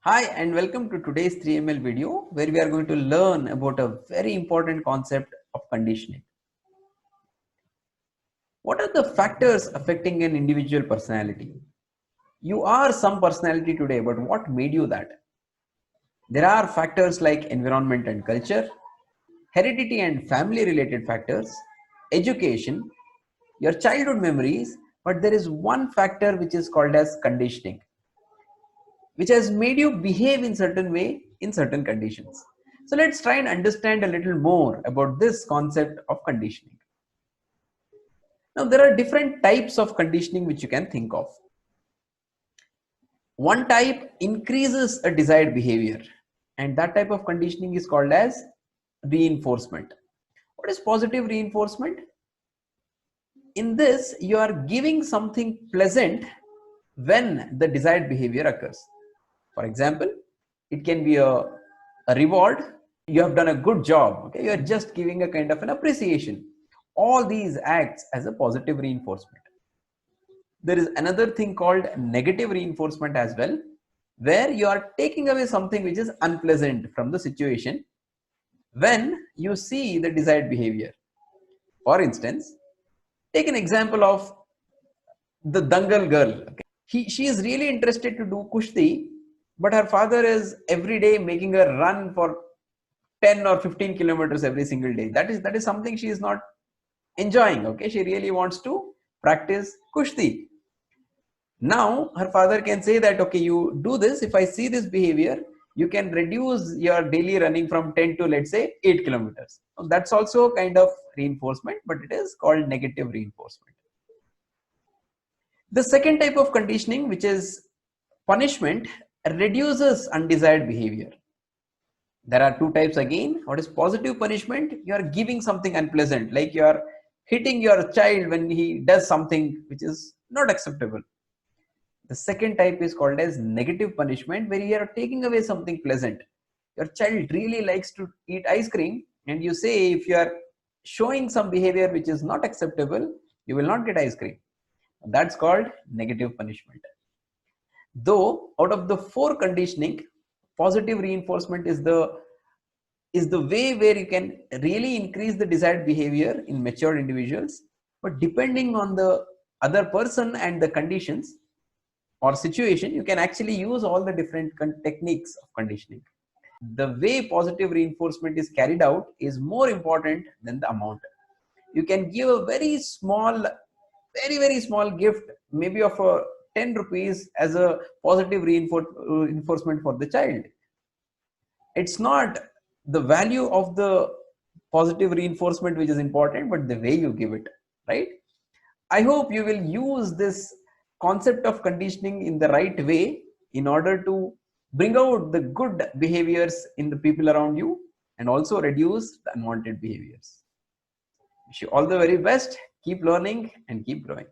Hi and welcome to today's 3ML video where we are going to learn about a very important concept of conditioning. What are the factors affecting an individual personality? You are some personality today, but what made you that? There are factors like environment and culture, heredity and family related factors, education, your childhood memories, but there is one factor which is called as conditioning, which has made you behave in certain way in certain conditions. So let's try and understand a little more about this concept of conditioning. Now there are different types of conditioning which you can think of. One type increases a desired behavior, and that type of conditioning is called as reinforcement. What is positive reinforcement? In this, you are giving something pleasant when the desired behavior occurs. For example, it can be a reward. You have done a good job. Okay, you are just giving a kind of an appreciation. All these acts as a positive reinforcement. There is another thing called negative reinforcement as well, where you are taking away something which is unpleasant from the situation when you see the desired behavior. For instance, take an example of the Dangal girl. Okay. She is really interested to do kushti, but her father is every day making her run for 10 or 15 kilometers every single day. That is something she is not enjoying. Okay, she really wants to practice kushti. Now her father can say that, okay, you do this. If I see this behavior, you can reduce your daily running from 10 to, let's say, 8 kilometers. That's also a kind of reinforcement, but it is called negative reinforcement. The second type of conditioning, which is punishment, reduces undesired behavior. There are two types again. What is positive punishment? You are giving something unpleasant, like you are hitting your child when he does something which is not acceptable. The second type is called as negative punishment, where you are taking away something pleasant. Your child really likes to eat ice cream, and you say if you are showing some behavior which is not acceptable, you will not get ice cream. That's called negative punishment. Though out of the four conditioning, positive reinforcement is the way where you can really increase the desired behavior in mature individuals, but depending on the other person and the conditions or situation, you can actually use all the different techniques of conditioning. The way positive reinforcement is carried out is more important than the amount. You can give a very small, very small gift, maybe of a 10 rupees as a positive reinforcement for the child. It's not the value of the positive reinforcement which is important, but the way you give it, right? I hope you will use this concept of conditioning in the right way in order to bring out the good behaviors in the people around you and also reduce the unwanted behaviors. Wish you all the very best. Keep learning and keep growing.